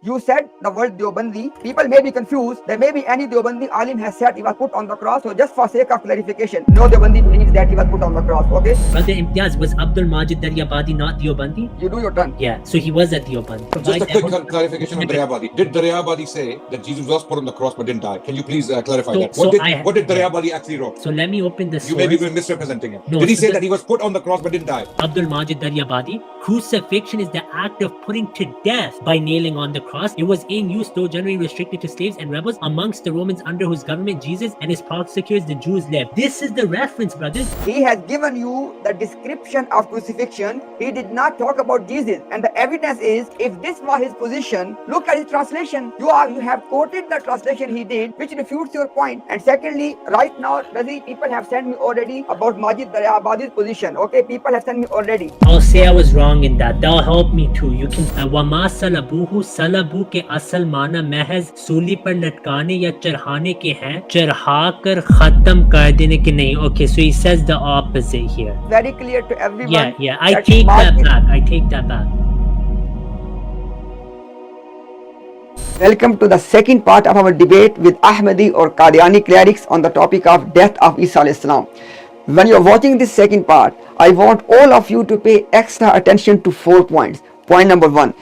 You said the word Deobandi. People may be confused. There may be any Deobandi alim has said he was put on the cross. So just for sake of clarification, no Deobandi believes that he was put on the cross. Okay? Brother Imtiaz, was Abdul Majid Daryabadi not Deobandi? You do your turn. Yeah, so he was at Deobandi. Just a quick clarification on Daryabadi. Did Daryabadi say that Jesus was put on the cross but didn't die? Can you please clarify that? What did Daryabadi actually wrote? So let me open this. You may be misrepresenting him. No, did he say that he was put on the cross but didn't die? Abdul Majid Daryabadi, crucifixion is the act of putting to death by nailing on the cross. It was in use, though generally restricted to slaves and rebels amongst the Romans under whose government Jesus and his prosecutors, the Jews, lived. This is the reference, brothers. He has given you the description of crucifixion. He did not talk about Jesus. And the evidence is, if this was his position, look at his translation. You have quoted the translation he did, which refutes your point. And secondly, right now, people have sent me already about Majid Daryabadi's position. Okay, people have sent me already. I'll say I was wrong in that. That'll help me too. You can wama salabuhu salabu ke asal mana महज सूली पर लटकाने या चढ़ाने के हैं, चढ़ा कर खत्म कर देने के नहीं. Okay, so he says the opposite here. Very clear to everyone. Yeah, I take that back. Welcome to the second part of our debate with Ahmadi or Qadiani clerics on the topic of death of Isa alayhi salam. When you are watching this second part, I want all of you to pay extra attention to 4 points. Point number 1.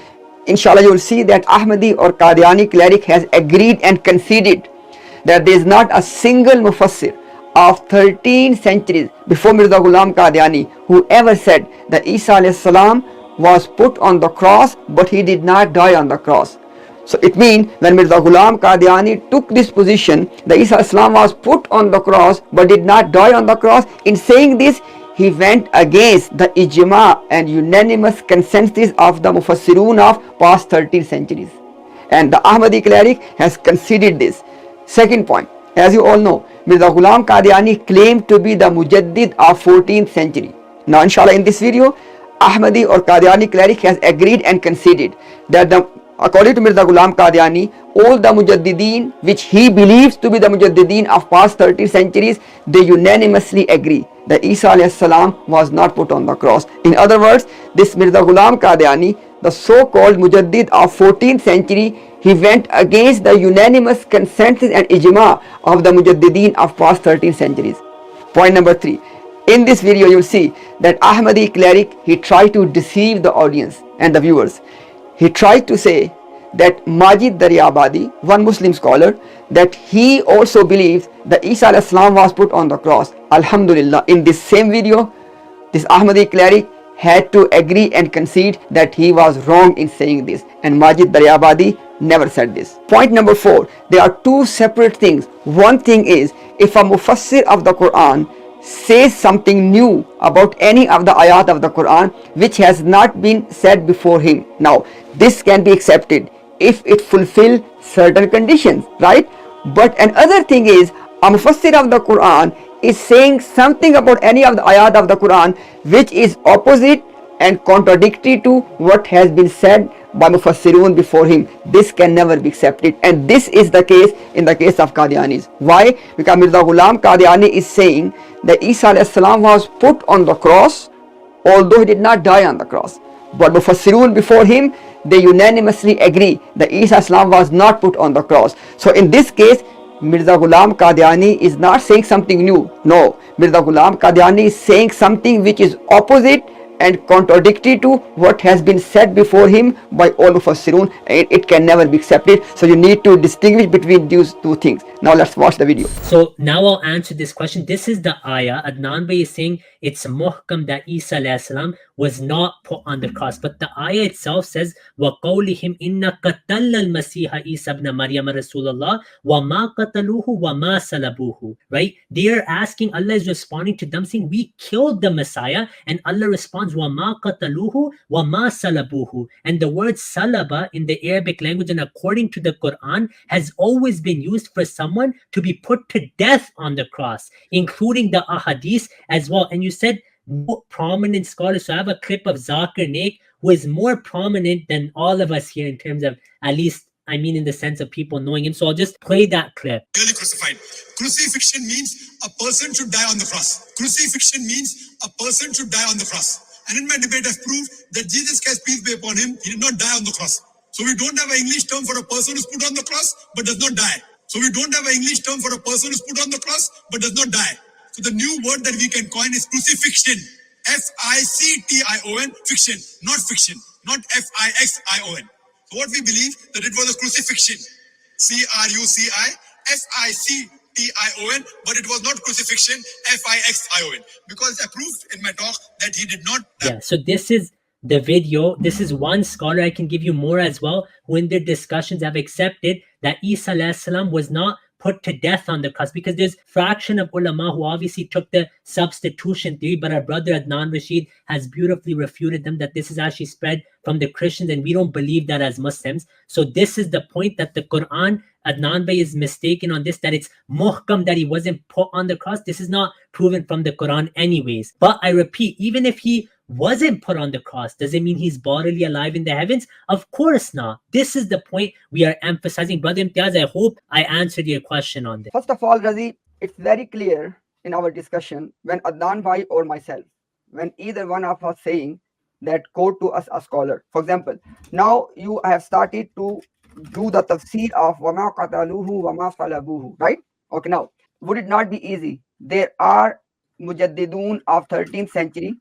Inshallah, you will see that Ahmadi or Qadiani cleric has agreed and conceded that there is not a single mufassir of 13 centuries before Mirza Ghulam Qadiani who ever said that Isa alayhi salam was put on the cross but he did not die on the cross. So it means when Mirza Ghulam Qadiani took this position, that Isa alayhi salam was put on the cross but did not die on the cross, in saying this, he went against the ijma and unanimous consensus of the mufassirun of past 13 centuries. And the Ahmadi cleric has conceded this. Second point, as you all know, Mirza Ghulam Qadiani claimed to be the mujadid of 14th century. Now inshallah in this video, Ahmadi or Qadiani cleric has agreed and conceded that according to Mirza Ghulam Qadiani, all the mujaddideen which he believes to be the mujaddideen of past 30 centuries, they unanimously agree that Isa alayhi salam was not put on the cross. In other words, this Mirza Ghulam Qadiani, the so-called mujaddid of 14th century, he went against the unanimous consensus and ijma of the mujaddideen of past 13 centuries. Point number 3. In this video, you will see that Ahmadi cleric, he tried to deceive the audience and the viewers. He tried to say that Majid Daryabadi, one Muslim scholar, that he also believes that Isa alayhi salam was put on the cross. Alhamdulillah, in this same video, this Ahmadi cleric had to agree and concede that he was wrong in saying this, and Majid Daryabadi never said this. Point number 4, there are two separate things. One thing is, if a mufassir of the Quran says something new about any of the ayat of the Quran which has not been said before him. Now, this can be accepted if it fulfills certain conditions, right? But another thing is, a mufassir of the Quran is saying something about any of the ayat of the Quran which is opposite and contradictory to what has been said by mufassirun before him. This can never be accepted, and this is the case in the case of Qadianis. Why? Because Mirza Ghulam Qadiani is saying that Isa alayhi salam was put on the cross, although he did not die on the cross. But mufassirun before him, they unanimously agree that Isa alayhi salam was not put on the cross. So in this case, Mirza Ghulam Qadiani is not saying something new. No, Mirza Ghulam Qadiani is saying something which is opposite and contradictory to what has been said before him by all mufassirun. It can never be accepted. So you need to distinguish between these two things. Now let's watch the video. So now I'll answer this question. This is the ayah. Adnan Bhai is saying it's muhkam that Isa alayhi salam was not put on the cross. But the ayah itself says, وَقَوْلِهِمْ إِنَّ قَتَلَّ الْمَسِيحَ إِيسَى بْنَ مَرْيَمَ رَسُولَ اللَّهِ وَمَا قَتَلُوهُ وَمَا صَلَبُوهُ. Right? They are asking, Allah is responding to them saying, we killed the Messiah, and Allah responds, وَمَا قَتَلُوهُ وَمَا صَلَبُوهُ. And the word salaba in the Arabic language and according to the Quran has always been used for someone to be put to death on the cross, including the ahadith as well. And you said no prominent scholars. So I have a clip of Zakir Naik, who is more prominent than all of us here in terms of, at least, I mean in the sense of people knowing him. So I'll just play that clip. Really crucified. Crucifixion means a person should die on the cross. Crucifixion means a person should die on the cross. And in my debate, I've proved that Jesus Christ, peace be upon him, he did not die on the cross. So we don't have an English term for a person who's put on the cross but does not die. So we don't have an English term for a person who's put on the cross but does not die. So the new word that we can coin is crucifixion. Fiction, fiction, not fiction, not Fixin. So what we believe that it was a crucifixion. Crucifixion, but it was not crucifixion, Fixin, because I proved in my talk that he did not die. Yeah, so this is the video. This is one scholar. I can give you more as well, who in their discussions have accepted that Isa alayhi salam was not put to death on the cross, because there's fraction of ulama who obviously took the substitution theory, but our brother Adnan Rashid has beautifully refuted them that this is actually spread from the Christians, and we don't believe that as Muslims. So this is the point, that the Quran, Adnan Bhai is mistaken on this, that it's muhkam, that he wasn't put on the cross. This is not proven from the Quran anyways. But I repeat, even if he wasn't put on the cross, does it mean he's bodily alive in the heavens? Of course not. This is the point we are emphasizing. Brother Imtiaz, I hope I answered your question on this. First of all, Razi, it's very clear in our discussion when Adnan Bhai or myself, when either one of us saying that quote to us a scholar. For example, now you have started to do the tafsir of wama qataluhu wama salabuhu, right? Okay, now would it not be easy? There are mujadidun of 13th century.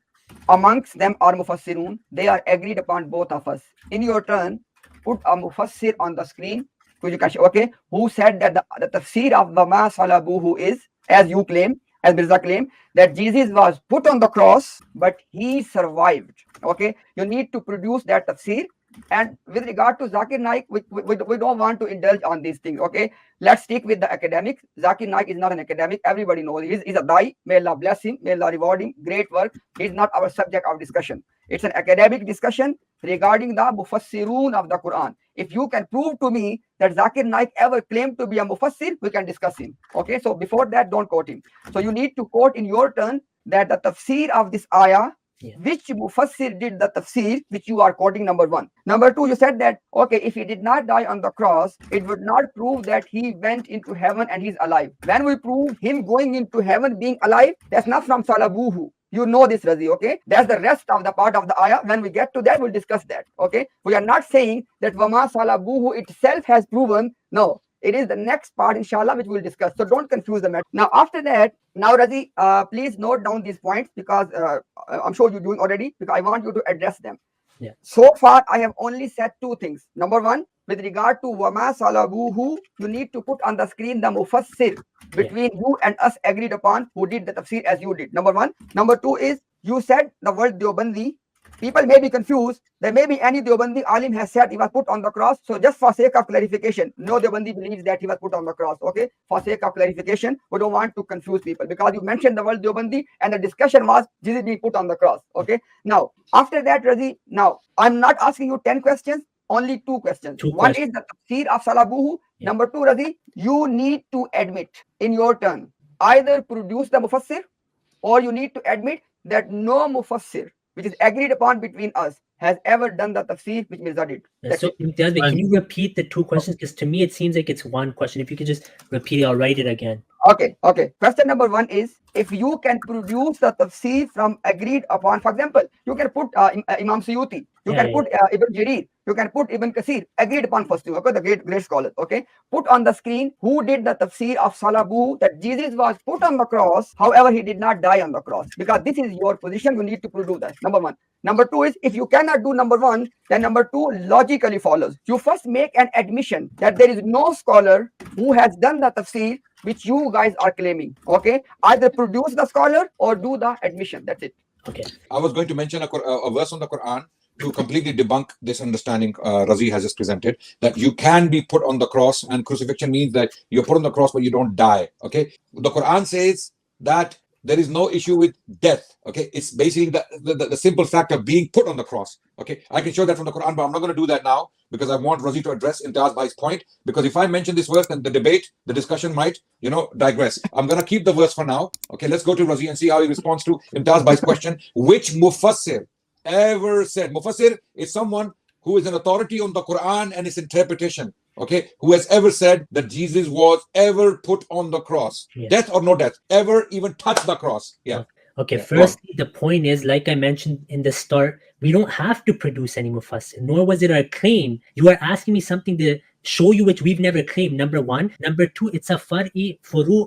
Amongst them are mufassirun. They are agreed upon, both of us. In your turn, put a mufassir on the screen. Okay, who said that the tafsir of wama salabuhu is, as you claim, as Mirza claim, that Jesus was put on the cross, but he survived. Okay, you need to produce that tafsir. And with regard to Zakir Naik, we don't want to indulge on these things. Okay, let's stick with the academics. Zakir Naik is not an academic. Everybody knows he's a dai. May Allah bless him. May Allah reward him. Great work. He's not our subject of discussion. It's an academic discussion regarding the mufassirun of the Quran. If you can prove to me that Zakir Naik ever claimed to be a mufassir, we can discuss him. Okay, so before that, don't quote him. So you need to quote in your turn that the tafsir of this ayah, which mufassir did the tafsir, which you are quoting, number one. Number two, you said that, okay, if he did not die on the cross, it would not prove that he went into heaven and he's alive. When we prove him going into heaven, being alive, that's not from salabuhu. You know this, Razi, okay? That's the rest of the part of the ayah. When we get to that, we'll discuss that, okay? We are not saying that wama salabuhu itself has proven. No, it is the next part, inshallah, which we'll discuss. So don't confuse the matter. Now, after that, now, Razi, please note down these points, because I'm sure you're doing already, because I want you to address them. Yeah. So far, I have only said two things. Number one, with regard to wama salabuhu, you need to put on the screen the mufassir between you and us agreed upon, who did the tafsir as you did. Number one. Number two is, you said the word Deobandi. People may be confused. There may be any Deobandi alim has said he was put on the cross. So just for sake of clarification, no Deobandi believes that he was put on the cross. Okay, for sake of clarification, we don't want to confuse people, because you mentioned the word Deobandi and the discussion was Jesus being put on the cross. Okay, now after that, Razi, now I'm not asking you 10 questions, only two questions. One is the tafsir of salabuhu. Number two, Razi, you need to admit in your turn, either produce the mufassir, or you need to admit that no mufassir, which is agreed upon between us, has ever done the tafsir which Mirza did. So, Imtiaz, can you repeat the two questions? Because to me, it seems like it's one question. If you could just repeat it, I'll write it again. Okay. Question number one is, if you can produce the tafsir from agreed upon, for example, you can put Imam Suyuti, you can put Ibn Jarir, you can put Ibn Kasir, agreed upon first two, okay, the great scholars, okay. Put on the screen who did the tafsir of salabu, that Jesus was put on the cross, however, he did not die on the cross, because this is your position, you need to produce that, number one. Number two is, if you cannot do number one, then number two logically follows. You first make an admission that there is no scholar who has done the tafsir which you guys are claiming. Okay, either produce the scholar or do the admission. That's it. Okay. I was going to mention a verse on the Quran to completely debunk this understanding Razi has just presented, that you can be put on the cross, and crucifixion means that you're put on the cross but you don't die. Okay, the Quran says that there is no issue with death. Okay, it's basically the simple fact of being put on the cross. Okay, I can show that from the Quran, but I'm not going to do that now, because I want Razi to address Imtiaz Bhai's point, because if I mention this verse, then the debate, the discussion might, digress. I'm going to keep the verse for now. Okay, let's go to Razi and see how he responds to Imtiaz Bhai's question. Which mufassir ever said? Mufassir is someone who is an authority on the Quran and its interpretation. Okay, who has ever said that Jesus was ever put on the cross? Death or no death, ever even touched the cross? Yeah. Okay, Yeah, firstly, the point is, like I mentioned in the start, we don't have to produce any mufassir, nor was it our claim. You are asking me something to show you which we've never claimed, number one. Number two, it's a furu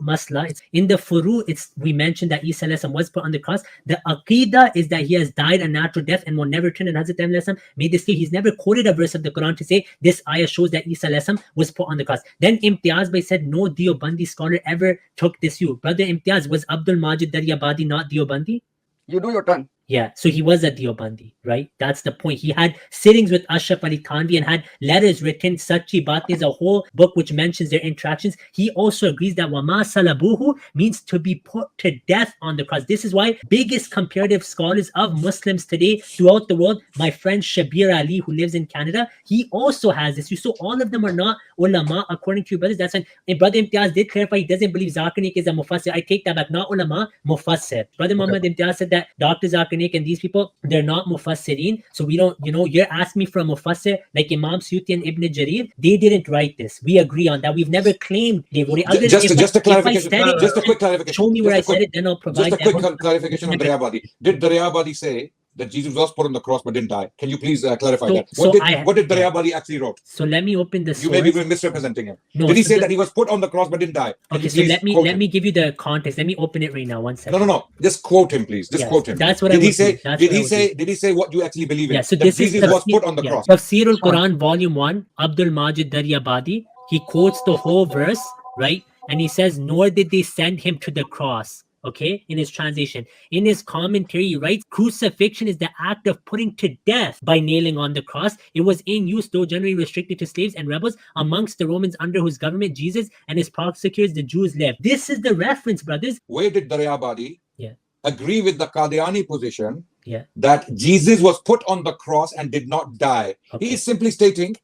masla. It's in the furu, we mentioned that Isa alayhi salam was put on the cross. The aqidah is that he has died a natural death and will never return. And Hazrat alayhi salam made this clear. He's never quoted a verse of the Quran to say this ayah shows that Isa alayhi salam was put on the cross. Then Imtiaz Bhai said no Deobandi scholar ever took this view. Brother Imtiaz, was Abdul Majid Daryabadi not Deobandi? You do your turn. Yeah, so he was a Deobandi, right? That's the point. He had sittings with Ashraf Ali Thanvi and had letters written. Sachi Baat is a whole book which mentions their interactions. He also agrees that Wama Salabuhu means to be put to death on the cross. This is why biggest comparative scholars of Muslims today throughout the world, my friend Shabir Ali, who lives in Canada, he also has this. So all of them are not ulama according to you brothers. That's when Brother Imtiaz did clarify he doesn't believe Zakir Naik is a mufassir. I take that back. Not ulama, mufassir. Brother Muhammad Imtiaz said that Dr. Zakir Naik and these people, they're not mufassirin. So we don't, you're asking me for a mufassir like Imam Suyuti and Ibn Jarir. They didn't write this. We agree on that. We've never claimed they wrote it. Just a clarification. Just a quick clarification. Show me where I said it, then I'll provide Just a quick clarification on Daryabadi. Did Daryabadi say that Jesus was put on the cross but didn't die? Can you please clarify that? What did Daryabadi actually wrote? So let me open the source. You may be misrepresenting him. No, did he say that he was put on the cross but didn't die? Okay, so let me give you the context. Let me open it right now. 1 second. No. Just quote him, please. Just quote him. That's what did he say? Did he say what you actually believe in? Yeah, so that this Jesus is was put on the cross. Tafsir al-Quran, Volume 1, Abdul Majid Daryabadi. He quotes the whole verse, right? And he says, nor did they send him to the cross. Okay, in his translation. In his commentary, he writes, crucifixion is the act of putting to death by nailing on the cross. It was in use, though generally restricted to slaves and rebels amongst the Romans under whose government Jesus and his prosecutors, the Jews, lived. This is the reference, brothers. Where did Daryabadi agree with the Qadiani position that Jesus was put on the cross and did not die? Okay. He is simply stating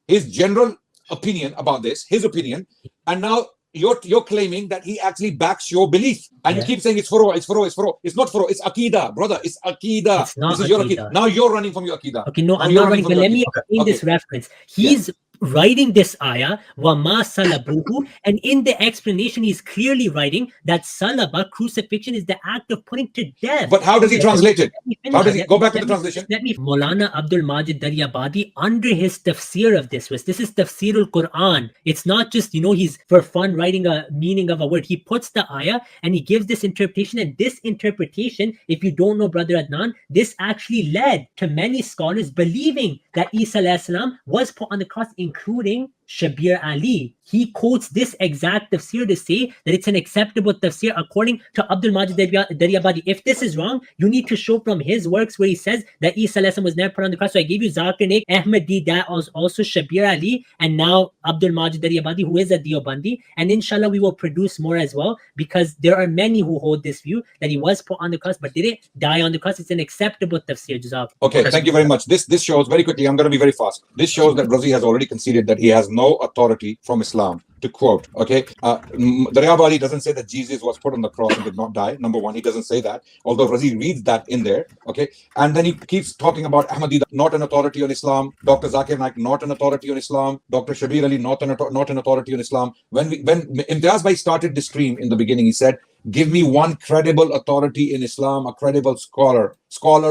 his general opinion about this, his opinion, and now you're claiming that he actually backs your belief, and you keep saying it's furu. It's not furu. It's akida, brother. It's akida. It's not this is akida. Your akida. Now you're running from your akida. Okay, no, I'm not running. But let me explain this reference. He's writing this ayah, وَمَا salabuhu, and in the explanation, he's clearly writing that salaba, crucifixion, is the act of putting to death. But how does he translate it? How does he go back to the translation? Maulana Abdul Majid Daryabadi, under his tafsir of this is tafsir al-Quran. It's not just, he's for fun writing a meaning of a word. He puts the ayah and he gives this interpretation, and this interpretation, if you don't know, Brother Adnan, this actually led to many scholars believing that Isa alayhi salam was put on the cross, including Shabir Ali. He quotes this exact tafsir to say that it's an acceptable tafsir according to Abdul Majid Daryabadi. If this is wrong, you need to show from his works where he says that Isa alayhi salam was never put on the cross. So I gave you Zakir Naik, Ahmadiyya, that was also Shabir Ali, and now Abdul Majid Daryabadi, who is a Deobandi. And inshallah, we will produce more as well, because there are many who hold this view that he was put on the cross but didn't die on the cross. It's an acceptable tafsir. Okay, thank you very much. This shows, very quickly, I'm going to be very fast. This shows that Razi has already conceded that he has no authority from Islam to quote. Okay, Daryabadi doesn't say that Jesus was put on the cross and did not die. Number one, he doesn't say that, although Razi reads that in there. Okay, and then he keeps talking about Ahmadiyya, not an authority on Islam. Dr. Zakir Naik, not an authority on Islam. Dr. Shabir Ali, not an authority on Islam. When Imtiaz Bhai started the stream in the beginning, he said, give me one credible authority in Islam, a credible scholar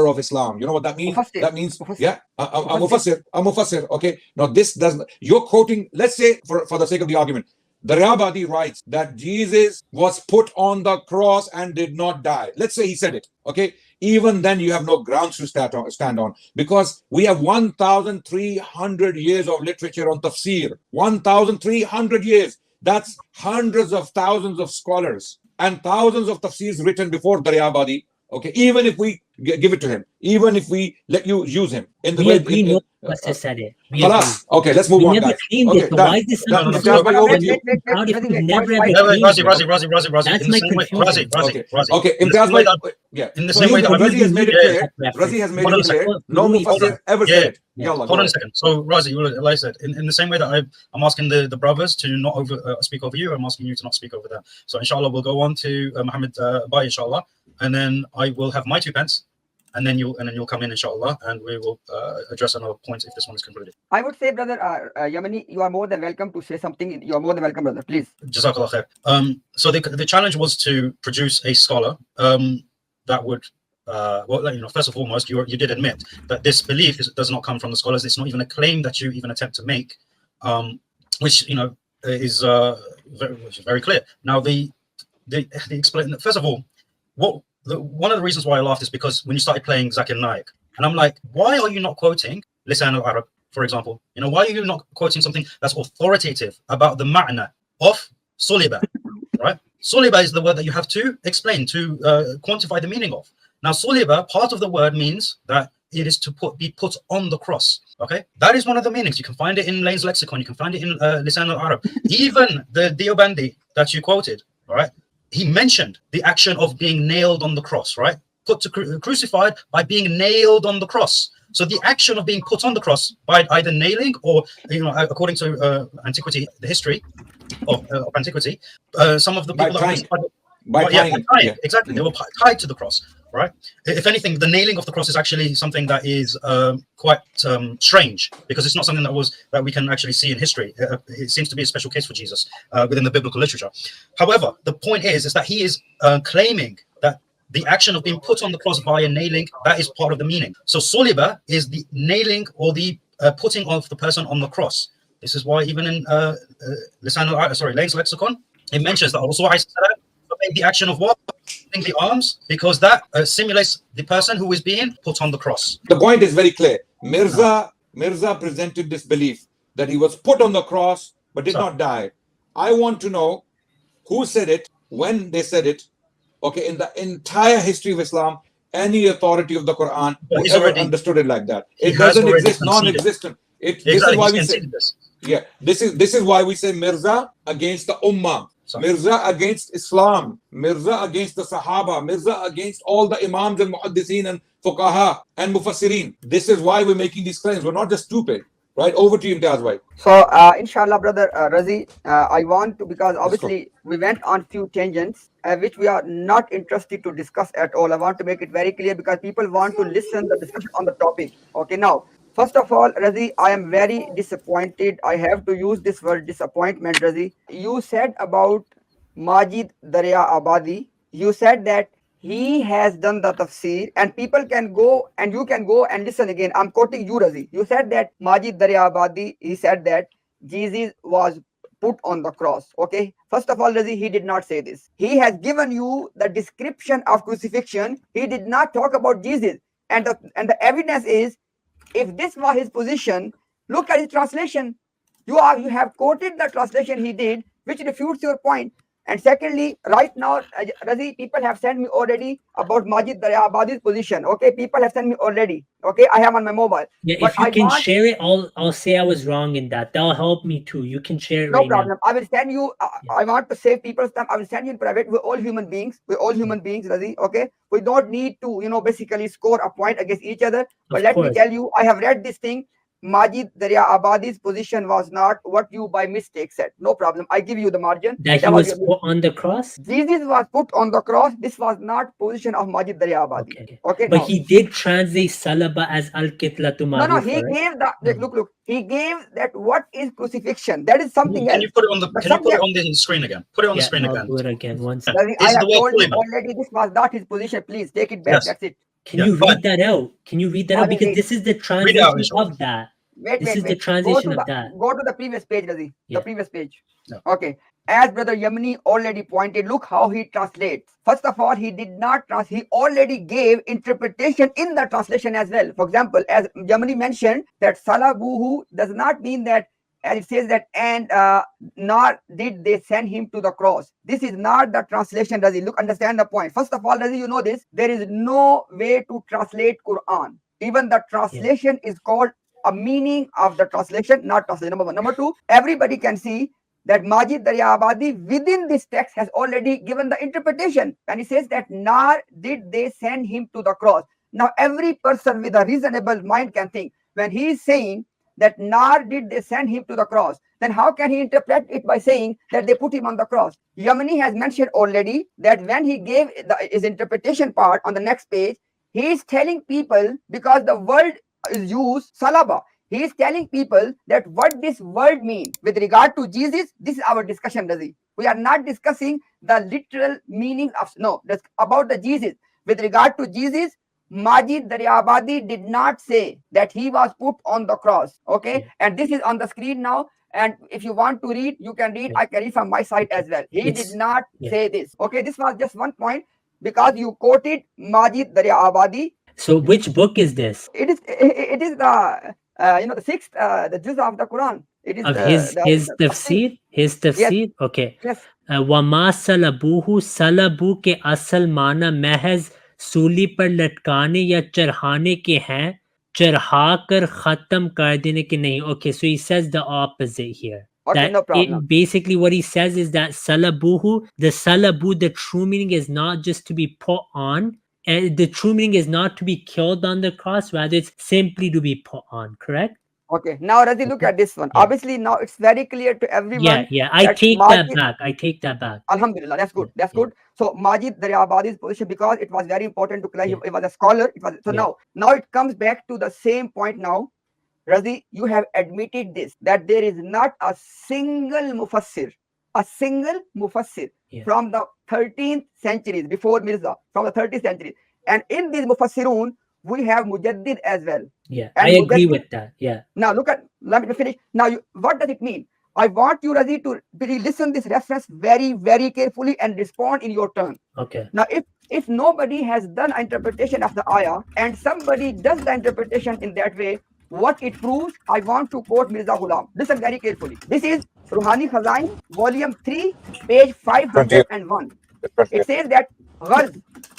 of Islam. You know what that means? Mufassir. That means, a mufassir. Okay. Now this doesn't, you're quoting, let's say for the sake of the argument, Daryabadi writes that Jesus was put on the cross and did not die. Let's say he said it. Okay. Even then you have no grounds to stand on, because we have 1,300 years of literature on tafsir. 1,300 years. That's hundreds of thousands of scholars and thousands of tafsirs written before Daryabadi. Okay, even if we give it to him, even if we let you use him in the way. Said it. Okay, let's move on. Never claimed it. Why is this something Razi. That's my confusion. Okay, Imtiaz Bhai, in the same way that Razi has made it clear. Razi has made it clear. No mufassir ever said it. Hold on a second. So Razi, like I said, in the same way that I'm asking the brothers to not speak over you, I'm asking you to not speak over them. So inshallah, we'll go on to Muhammad Bhai, inshallah, and then I will have my 2 pence. And then you'll come in, inshallah, and we will address another point if this one is concluded. I would say, brother Yamani, you are more than welcome to say something. You are more than welcome, brother. Please. Jazakallah khair. So the challenge was to produce a scholar. that would well, you know, first and foremost, you did admit that this belief does not come from the scholars. It's not even a claim that you even attempt to make, which, you know, is very clear. Now, the explain. First of all, one of the reasons why I laughed is because when you started playing Zakir Naik, and I'm like, why are you not quoting Lisan al-Arab, for example? You know, why are you not quoting something that's authoritative about the ma'na of suliba, right? Suliba is the word that you have to explain, to quantify the meaning of. Now, suliba, part of the word means that it is to be put on the cross. Okay, that is one of the meanings. You can find it in Lane's lexicon. You can find it in Lisan al-Arab. Even the Deobandi that you quoted, all right, he mentioned the action of being nailed on the cross, right? Put to crucified by being nailed on the cross. So the action of being put on the cross by either nailing or, you know, according to antiquity, the history of antiquity, some of the people that were by tying, yeah, exactly, they were tied to the cross, right? If anything, the nailing of the cross is actually something that is quite strange, because it's not something that we can actually see in history. It seems to be a special case for Jesus within the biblical literature. However, the point is that he is claiming that the action of being put on the cross via nailing, that is part of the meaning. So soliba is the nailing or the putting of the person on the cross. This is why even in Lane's lexicon, it mentions that also the action of what? The arms, because that simulates the person who is being put on the cross. The point is very clear. Mirza presented this belief that he was put on the cross but did not die. I want to know who said it, when they said it. Okay, in the entire history of Islam, any authority of the Quran who ever understood it like that. It doesn't exist, non-existent. This is why we say, yeah, this is why we say Mirza against the Ummah. Mirza against Islam, Mirza against the Sahaba, Mirza against all the Imams and Muhaddiseen and Fuqaha and Mufassirin. This is why we're making these claims. We're not just stupid. Right, over to you, Imtiaz bhai. So, inshallah, brother Razi, I want to, because obviously we went on few tangents which we are not interested to discuss at all. I want to make it very clear because people want to listen the discussion on the topic. Okay, now, first of all, Razi, I am very disappointed. I have to use this word disappointment, Razi. You said about Majid Darya Abadi, you said that he has done the tafsir, and people can go and you can go and listen again. I'm quoting you, Razi. You said that Majid Darya Abadi, he said that Jesus was put on the cross. Okay. First of all, Razi, he did not say this. He has given you the description of crucifixion. He did not talk about Jesus. And the evidence is, if this was his position, look at his translation. You have quoted the translation he did, which refutes your point. And secondly, right now, Razi, people have sent me already about Majid Darya Abadi's position. Okay, people have sent me already. Okay, I have on my mobile. Yeah, but if you can share it, I'll say I was wrong in that. That'll help me too. You can share it. No problem. I will send you. I want to save people's time. I will send you in private. We're all human beings. We're all human beings, Razi. Okay, we don't need to, basically score a point against each other. But let me tell you, I have read this thing. Majid Darya Abadi's position was not what you by mistake said. No problem. I give you the margin. That he was put on the cross? Jesus was put on the cross. This was not position of Majid Darya Abadi. Okay. But he did translate Salaba as Al-Kitlatu Ma'rufa. No, he gave that. Look. He gave that what is crucifixion. That is something else. Can you put it on the screen again? Put it on the screen again. I'll do it again. One second. I have told you already this was not his position. Please take it back. Yes. That's it. Can you read that out? Can you read that out? Because this is the translation of that. This is the translation of that. Go to the previous page, Razi. The previous page. Yeah. Okay. As Brother Yamani already pointed, look how he translates. First of all, he did not translate. He already gave interpretation in the translation as well. For example, as Yamani mentioned, that Salabuhu does not mean that, as it says that, and nor did they send him to the cross. This is not the translation, Razi. Look, understand the point. First of all, Razi, you know this. There is no way to translate Quran. Even the translation is called a meaning of the translation, not translation. Number one. Number two, everybody can see that Majid Darya Abadi within this text has already given the interpretation. And he says that nor did they send him to the cross. Now, every person with a reasonable mind can think, when he is saying that nor did they send him to the cross, then how can he interpret it by saying that they put him on the cross? Yamani has mentioned already that when he gave his interpretation part on the next page, he is telling people, because the word is used, salaba, he is telling people that what this word means with regard to Jesus. This is our discussion, Razi. We are not discussing the literal meaning of, no, that's about the Jesus. with regard to Jesus, Majid Daryabadi did not say that he was put on the cross. Okay, and this is on the screen now. And if you want to read, you can read. I can read from my side as well. He did not say this. Okay, this was just one point because you quoted Majid Daryabadi. So which book is this? It is the the sixth the juz of the Quran. It is Of his tafsir? His tafsir? Okay. Yes. वमा सलबूहु सलबू के असल माना महज सूली पर लटकाने या चढ़ाने के हैं, चढ़ा कर खत्म कर देने के नहीं. Okay, so he says the opposite here. Okay, That no problem. basically what he says is that salabuhu, the salabu, the true meaning is not just to be put on. The true meaning is not to be killed on the cross, rather it's simply to be put on, correct? Okay, now Razi, look at this one. Yeah. Obviously, now it's very clear to everyone. Yeah, I take that back. I take that back. Alhamdulillah, that's good. That's good. So Majid Daryabadi's position, because it was very important to clarify, it was a scholar. It was so now it comes back to the same point now. Razi, you have admitted this, that there is not a single mufassir from the 13th centuries before Mirza, from the 30th century. And in these mufassirun, we have mujadid as well. Yeah, and I agree with that. Yeah. Now let me finish. Now, what does it mean? I want you, Razi, to really listen this reference very, very carefully and respond in your turn. Okay. Now, if nobody has done an interpretation of the ayah and somebody does the interpretation in that way, what it proves, I want to quote Mirza Ghulam. Listen very carefully. This is Ruhani Khazain, volume 3, page 501. It says that गर्ज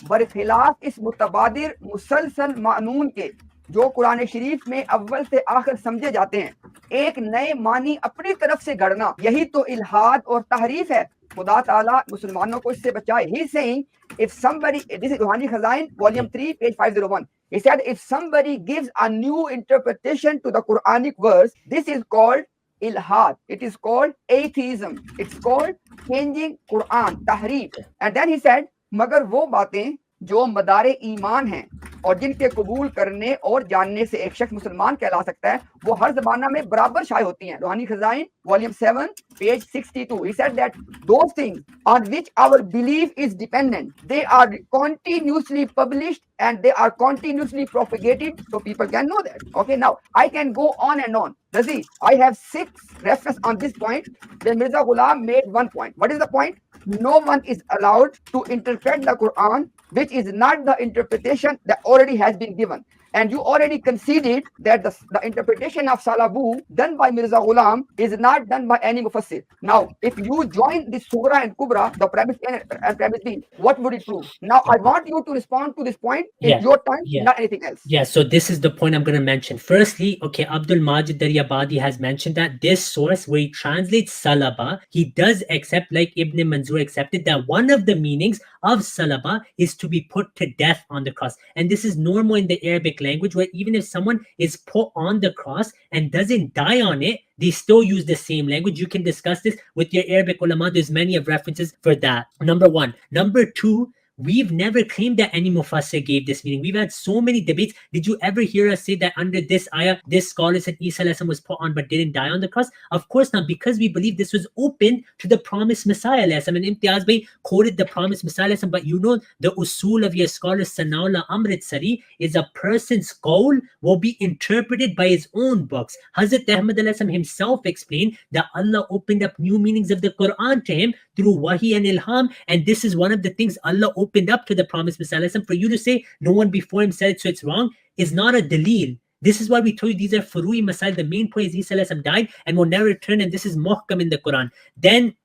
बरखिलाफ इस मुतबादिर मुसलसल मानून के जो कुरान शरीफ में अव्वल से आखिर समझे जाते हैं, एक नए मानी अपनी तरफ से गढ़ना, यही तो इल्हाद और तहरीफ है. खुदा ताला मुसलमानों को इससे बचाए. He is saying, if somebody, this is Ruhani Khazain, volume 3, page 501. He said, if somebody gives a new interpretation to the Quranic verse, this is called ilhad. It is called atheism. It's called changing Quran, tahrif. And then he said, मगर वो बातें जो मदारे ईमान हैं और जिनके कबूल करने और जानने से एक शख्स मुसलमान कहला सकता है, वो हर जमाना में बराबर शाये होती हैं. रूहानी Khazain volume 7 page 62. He said that those things on which our belief is dependent, they are continuously published and they are continuously propagated, so people can know that. Okay, now I can go on and on. See, I have 6 references on this point. Then Mirza Ghulam made one point. What is the point? No one is allowed to interpret the Quran which is not the interpretation that already has been given. And you already conceded that the interpretation of Salabu done by Mirza Ghulam is not done by any mufassir. Now, if you join the Surah and Kubra, the premise A and premise B, what would it prove? Now, I want you to respond to this point in your time, not anything else. Yeah, so this is the point I'm going to mention. Firstly, okay, Abdul Majid Daryabadi has mentioned that this source where he translates Salaba, he does accept, like Ibn Manzur accepted, that one of the meanings of Salaba is to be put to death on the cross. And this is normal in the Arabic language, where even if someone is put on the cross and doesn't die on it, they still use the same language. You can discuss this with your Arabic ulama. There's many of references for that. Number one. Number two, we've never claimed that any mufassir gave this meaning. We've had so many debates. Did you ever hear us say that under this ayah, this scholar said Isa was put on but didn't die on the cross? Of course not, because we believe this was open to the promised Messiah. And Imtiaz Bhai quoted the promised Messiah. But you know, the usul of your scholar Sanaullah Amritsari is a person's qawl will be interpreted by his own books. Hazrat Ahmad himself explained that Allah opened up new meanings of the Quran to him through wahi and ilham, and this is one of the things Allah opened up to the promised Messiah. For you to say no one before him said it, so it's wrong, is not a dalil. This is why we told you these are furui masail. The main point is Isa died and will never return, and this is muhkam in the Quran. Then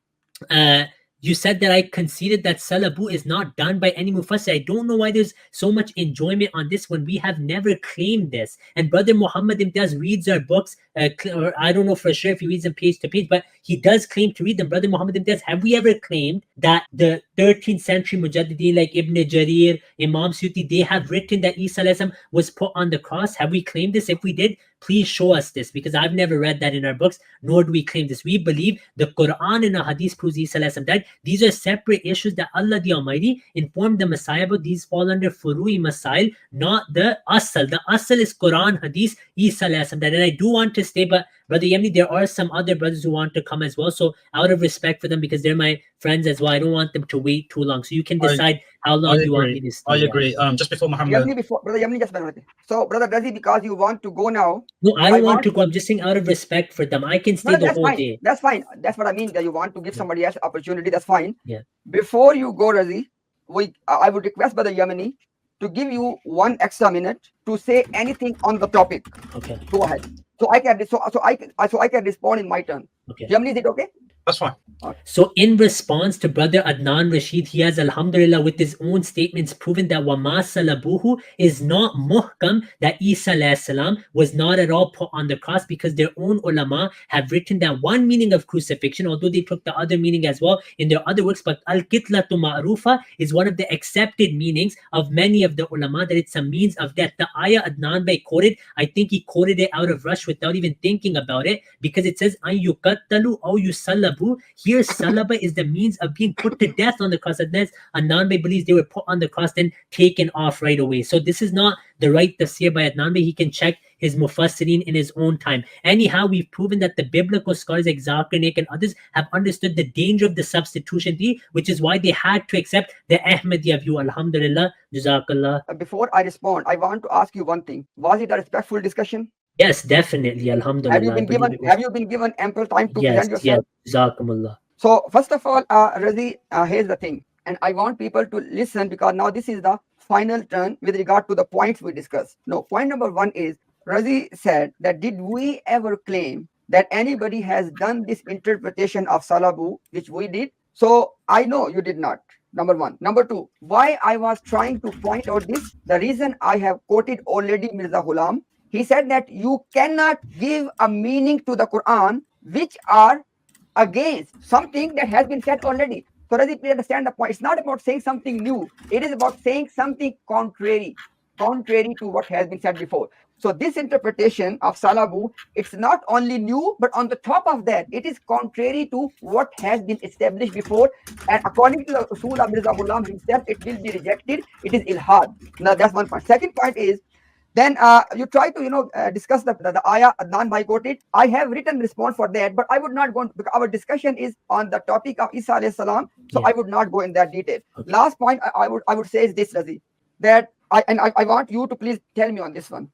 you said that I conceded that Salabu is not done by any mufassir. I don't know why there's so much enjoyment on this when we have never claimed this. And Brother Muhammad Imtiaz reads our books, or I don't know for sure if he reads them page to page, but he does claim to read them. Brother Muhammad Imtiaz, have we ever claimed that the 13th century mujadideen like Ibn Jarir, Imam Suyuti, they have written that Isa was put on the cross? Have we claimed this? If we did, please show us this, because I've never read that in our books, nor do we claim this. We believe the Quran and a hadith proves Isa died. These are separate issues that Allah the Almighty informed the Messiah about. These fall under furui masail, not the asal. The asal is Quran, hadith, Isa died. And I do want to stay, but Brother Yemni, there are some other brothers who want to come as well. So out of respect for them, because they're my friends as well, I don't want them to wait too long. So you can decide how long you want me to stay. I agree. Just before Muhammad. Brother Yemni, just a minute. So, Brother Razi, because you want to go now. No, I don't want to go. I'm just saying out of respect for them. I can stay the whole day. That's fine. That's what I mean. That you want to give somebody else opportunity. That's fine. Yeah. Before you go, Razi, I would request Brother Yemeni to give you 1 extra minute to say anything on the topic. Okay. Go ahead. So I can respond in my turn. Okay. Yemeni, is it okay? That's fine. So in response to Brother Adnan Rashid, he has Alhamdulillah with his own statements proven that Wama Salabuhu is not muhkam, that Isa alayhi salam was not at all put on the cross, because their own ulama have written that one meaning of crucifixion, although they took the other meaning as well in their other works, but al-kitlatu ma'rufa is one of the accepted meanings of many of the ulama, that it's a means of death. The ayah Adnan Bhai quoted, I think he quoted it out of rush without even thinking about it, because it says an yuqattalu aw yusallabu. Here salaba is the means of being put to death on the cross. Adnan Bhai believes they were put on the cross then taken off right away. So this is not the right tafsir by Adnan Bhai. He can check his mufassirin in his own time. Anyhow, we've proven that the biblical scholars like Zakir Naik and others have understood the danger of the substitution theory, which is why they had to accept the Ahmadiyya view. Alhamdulillah, Jazakallah. Before I respond, I want to ask you one thing. Was it a respectful discussion? Yes, definitely. Alhamdulillah. Have you been given ample time to present yourself? Yes, Jazakumullah. So first of all, Razi, here's the thing, and I want people to listen, because now this is the final turn with regard to the points we discussed. No, point number 1 is, Razi said that did we ever claim that anybody has done this interpretation of Salabu, which we did? So I know you did not. Number 1. Number 2, why I was trying to point out this, the reason I have quoted already Mirza Ghulam. He said that you cannot give a meaning to the Quran which are against something that has been said already. So Razi, please understand the point. It's not about saying something new. It is about saying something contrary to what has been said before. So this interpretation of Salabu, it's not only new, but on the top of that, it is contrary to what has been established before. And according to the Usul of Mirza Ghulam himself, it will be rejected. It is ilhad. Now that's one point. Second point is, then you try to discuss the ayah Adnan Bhai quoted. I have written response for that, but I would not go because our discussion is on the topic of Isa alayhi salam, so I would not go in that detail. Okay. Last point I would say is this, Razi, that I want you to please tell me on this one.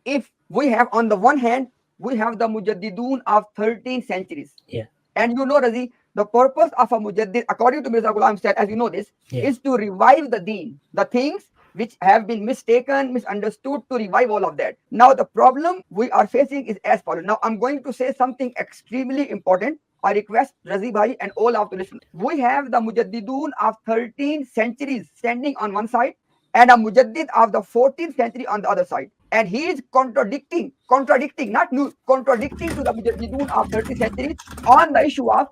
If we have, on the one hand, we have the mujadidun of 13 centuries. Yeah. And Razi, the purpose of a mujaddid, according to Mirza Ghulam said, as you know this, is to revive the deen, the things which have been mistaken, misunderstood, to revive all of that. Now, the problem we are facing is as follows. Now, I'm going to say something extremely important. I request Razi Bhai and all of the listeners. We have the mujaddidun of 13 centuries standing on one side and a mujaddid of the 14th century on the other side. And he is contradicting, not new, contradicting to the mujaddidun of 13th century on the issue of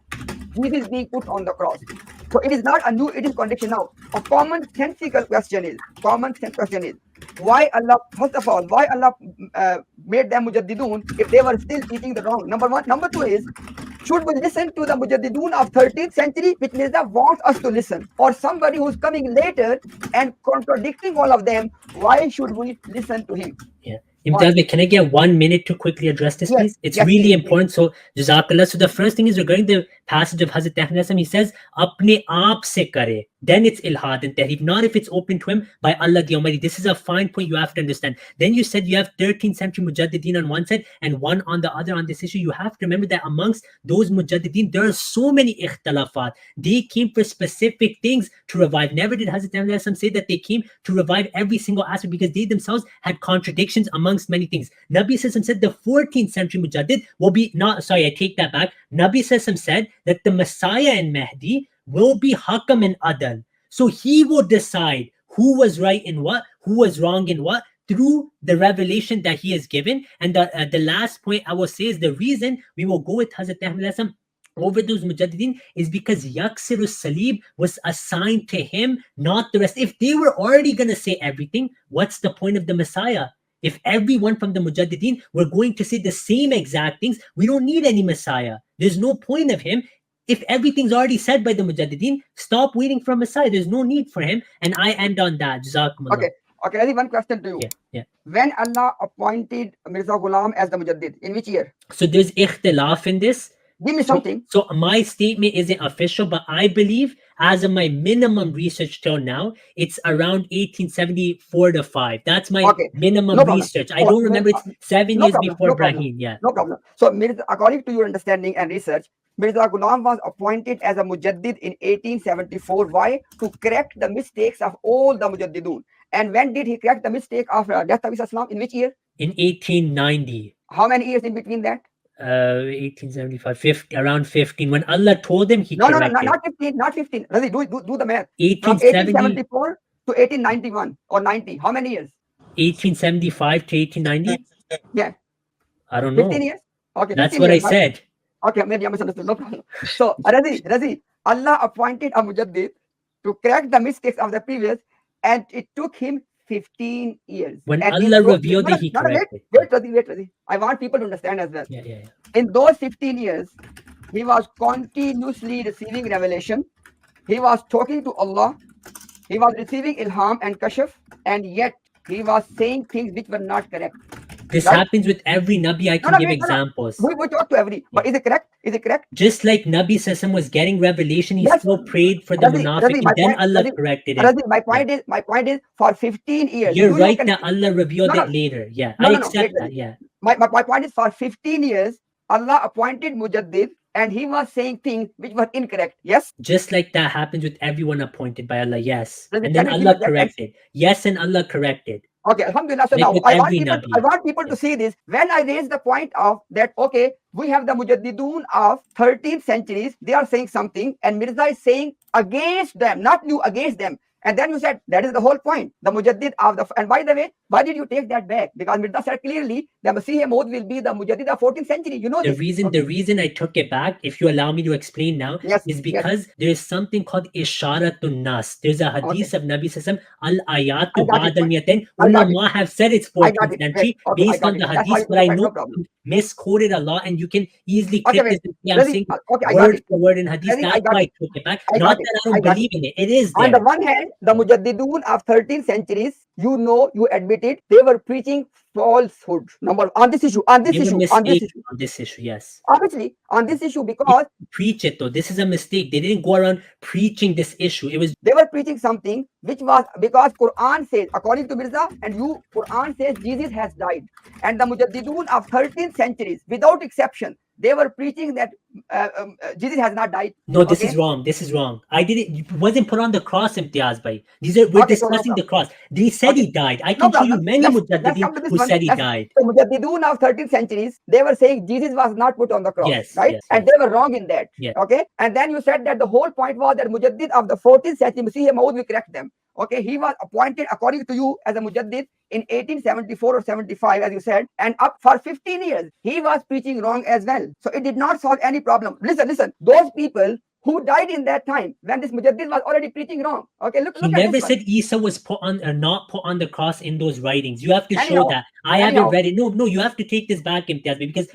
Jesus being put on the cross. So it is not a new, it is contradiction. Now, a commonsensical question is, why Allah, first of all, why Allah made them mujaddidun if they were still teaching the wrong? Number 1. Number 2 is, should we listen to the mujaddidun of 13th century, which Mirza wants us to listen, or somebody who's coming later and contradicting all of them? Why should we listen to him? Yeah. Imtiaz, can I get 1 minute to quickly address this, please? It's really important. So, Jazakallah. So, the first thing is regarding the passage of Hazrat Ahmad, he says, Apne aap se kare. Then it's ilhad and tahrif, not if it's open to him by Allah the Almighty. This is a fine point you have to understand. Then you said you have 13th century mujaddideen on one side and one on the other on this issue. You have to remember that amongst those mujaddideen, there are so many ikhtilafat. They came for specific things to revive. Never did Hazrat Ahmad say that they came to revive every single aspect, because they themselves had contradictions amongst many things. Nabi said the 14th century mujaddid will be I take that back. Nabi said that the Messiah and Mahdi will be Hakam and Adal. So he will decide who was right in what, who was wrong in what, through the revelation that he has given. And the last point I will say is the reason we will go with Hazrat Ahmad over those mujaddideen is because Yaksirus Salib was assigned to him, not the rest. If they were already going to say everything, what's the point of the Messiah? If everyone from the mujaddideen were going to say the same exact things, we don't need any Messiah. There's no point of him. If everything's already said by the mujaddideen, stop waiting for a Messiah. There's no need for him. And I end on that. Jazakumullah. Okay, Razi, one question to you. Yeah. When Allah appointed Mirza Ghulam as the mujaddid, in which year? So there's ikhtilaf in this. Give me something. So my statement isn't official, but I believe, as of my minimum research till now, it's around 1874 to 5. That's my minimum research. I don't remember. It's 7 years before Ibrahim. Yeah. No problem. So, Mirza, according to your understanding and research, Mirza Ghulam was appointed as a mujaddid in 1874. Why? To correct the mistakes of all the mujaddidun. And when did he correct the mistake of death of Islam? In which year? In 1890. How many years in between that? 1875, 50, around 15. When Allah told him, he no, corrected. not 15, not 15. Razi, do the math. 1874 to 1891 or 90. How many years? 1875 to 1890? Yeah. I don't know. 15 years? Okay. That's what years, I said. Okay, maybe I misunderstood. No problem. So, Razi, Allah appointed a mujaddid to correct the mistakes of the previous, and it took him 15 years. When and Allah revealed it, he corrected. Wait, Razi. I want people to understand as well. Yeah. In those 15 years, he was continuously receiving revelation. He was talking to Allah. He was receiving ilham and kashf, and yet he was saying things which were not correct. This happens with every Nabi. I can give examples. We talk to every, but is it correct? Is it correct? Just like Nabi Sassam was getting revelation, he still prayed for the munafiq, and then Allah corrected it. My point is, for 15 years. You're right that Allah revealed it later. Yeah, I accept that. Yeah. My point is, for 15 years, Allah appointed mujaddid, and he was saying things which were incorrect. Yes? Just like that happens with everyone appointed by Allah. Yes. And then Allah corrected. Yes, and Allah corrected. Okay, Alhamdulillah. So now I want people to see this. When I raise the point of that, okay, we have the mujaddidun of 13th centuries. They are saying something, and Mirza is saying against them, not you, against them. And then you said that is the whole point. The mujaddid of the, and by the way, why did you take that back? Because Mirza said clearly the Masih Maud will be the mujaddid of 14th century. You know the reason. The reason I took it back, if you allow me to explain now, is because there is something called isharatun nas. There's a hadith of Nabi Sallam, al ayatu ba'd al miyatain. Ulama have said it's 14th century based on the hadith, but I know misquoted a lot, and you can easily clip this. I'm saying word for word in hadith. That's why I took it back. Not that I don't believe in it. It is there. On the one hand, the mujaddidun of 13th centuries, you know, you admit it, they were preaching falsehood. Number on this issue, on this issue, yes. Obviously, on this issue, because preach it though. This is a mistake. They didn't go around preaching this issue. They were preaching something which was, because Quran says, according to Mirza and you, Quran says Jesus has died, and the mujaddidun of 13th centuries, without exception, they were preaching that Jesus has not died. No, this is wrong. This is wrong. It wasn't put on the cross, Imtiaz bhai. We're discussing the cross. They said he died. I can show you many mujaddidin who said he died. The mujaddidun of 13th centuries, they were saying Jesus was not put on the cross. Yes, right? Yes, and they were wrong in that. Yes. Okay. And then you said that the whole point was that mujaddid of the 14th century, Masih Maud, we correct them. Okay, he was appointed, according to you, as a mujaddid in 1874 or 75, as you said, and up for 15 years, he was preaching wrong as well. So it did not solve any problem. Listen, those people who died in that time when this mujaddid was already preaching wrong. Okay, look. He never said Isa was put on or not put on the cross in those writings. You have to show that. I haven't read it. No, you have to take this back, Imtiaz, because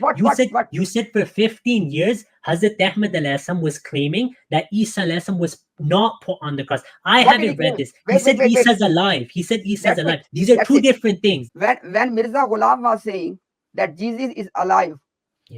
you said for 15 years Hazrat Ahmad Asalam was claiming that Isa Asalam was not put on the cross. I haven't read this. He said Isa's alive. He said Isa's alive. These are two different things. When Mirza Ghulam was saying that Jesus is alive,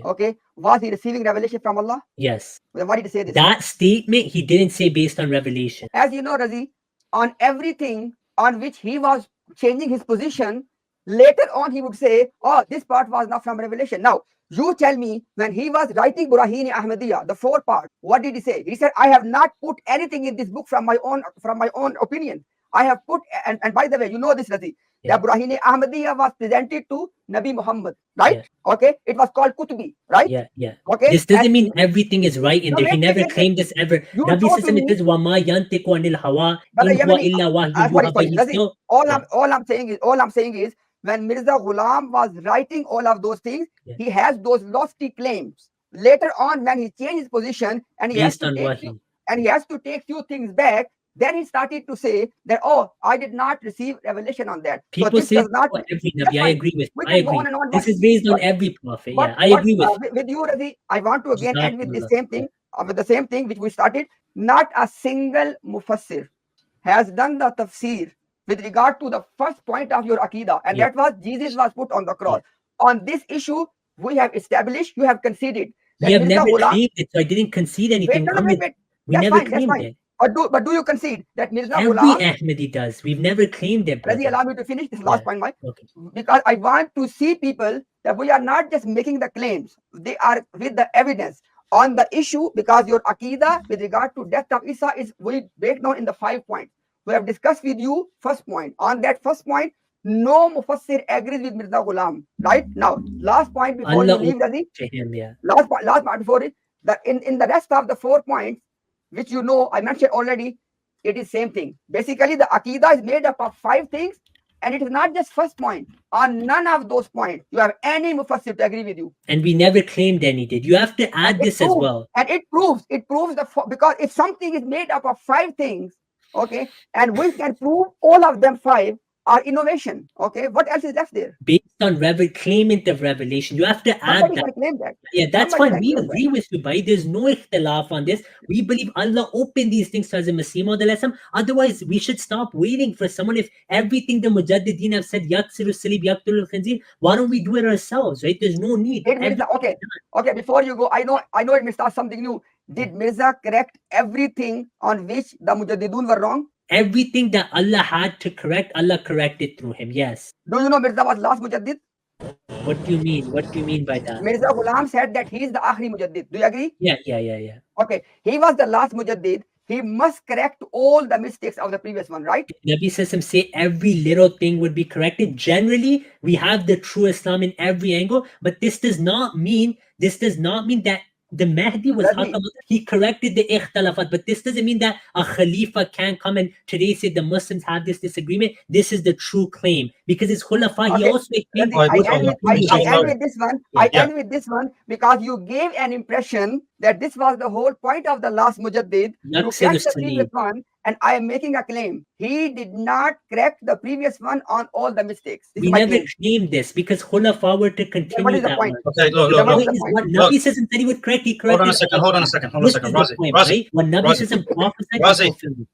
okay, was he receiving revelation from Allah? Yes. Then why did he say this? That statement he didn't say based on revelation. As you know, Razi, on everything on which he was changing his position, later on he would say, oh, this part was not from revelation. Now, you tell me, when he was writing Burahini Ahmadiyya, the 4 part, what did he say? He said, I have not put anything in this book from my own opinion. I have put, and by the way, you know this, Razi, that Burahini Ahmadiyya was presented to Nabi Muhammad, right? Okay, it was called Kutubi, right? Yeah. Okay. This doesn't mean everything is right in there. He never claimed this ever. Nabi Sallallahu says, "Wama yantiqu anil hawa in huwa illa wahyu." All I'm saying is, when Mirza Ghulam was writing all of those things, he has those lofty claims. Later on, when he changed his position and he has to take few things back, then he started to say that, oh, I did not receive revelation on that. People say every Nabi. I agree with. This is based on every prophet. I agree with you, Razi. I want to again end with the same thing. With the same thing which we started. Not a single mufassir has done the tafsir with regard to the first point of your Aqidah, and Yeah. that was Jesus was put on the cross. On this issue, we have established, you have conceded that We have Mirza never Ghulam, claimed it, so I didn't concede anything. wait, Ahmed, we that's never fine, that's claimed fine. it. But do you concede that Mirza Every Ghulam, Ahmadi does. We've never claimed it, Razi, brother. allow me to finish this last Yeah. point, Mike, Okay. because I want to see people that we are not just making the claims, they are with the evidence on the issue, because your Aqidah with regard to death of Isa is, we break down in the 5 points. We have discussed with you first point. On that first point, no Mufassir agrees with Mirza Ghulam. Right? Now, last point before Allah you leave, Razi. to him, yeah. Last point before it. In the rest of the 4 points, which you know, I mentioned already, it is same thing. Basically, the Aqidah is made up of 5 things, and it is not just first point. On none of those points, you have any Mufassir to agree with you. And we never claimed any did. You have to add And it this as proves- well. And it proves because if something is made up of 5 things, okay, and we can prove all of them 5 are innovation, okay, what else is left there? Based on claimant of revelation. You have to add Somebody that. can claim that. Yeah, that's Somebody fine. can We claim that. agree with you, bhai. There's no ikhtilaf on this. We believe Allah opened these things to Hazrat Masih Maud alayhi salam. Otherwise, we should stop waiting for someone. If everything the Mujaddideen have said, yaksiru salib, yaqtulul khinzir, why don't we do it ourselves, right? There's no need. Did Mirza, okay, before you go, I know it may start something new. Did Mirza correct everything on which the Mujaddidun were wrong? Everything that Allah had to correct, Allah corrected through him. Yes. Do you know Mirza was last Mujaddid? What do you mean? What do you mean by that? Mirza Ghulam said that he is the Akhri Mujaddid. Do you agree? Yeah. Okay, he was the last Mujaddid. He must correct all the mistakes of the previous one, right? Nabi Sassam say every little thing would be corrected. Generally, we have the true Islam in every angle, but this does not mean that the Mahdi was Razi. he corrected the ikhtilafat, but this doesn't mean that a Khalifa can't come and today say the Muslims have this disagreement. This is the true claim because it's Khulafa. He Okay. also explained Razi, Right, I end with this one. Yeah. I end with this one because you gave an impression that this was the whole point of the last Mujaddid. You Yaksir correct the as-Salim. previous one, and I am making a claim. He did not correct the previous one on all the mistakes. This We is my never claim. claimed this because Khulafa were to What continue is the that point? one. Okay, look, What look. is the Is point? what Look. Nabi Sassam said he would correct, he Hold on a corrected. second, hold on a second, This is the Razi. point, Razi, right? When Nabi Razi. Sassam prophesied, Razi. he fulfilled it.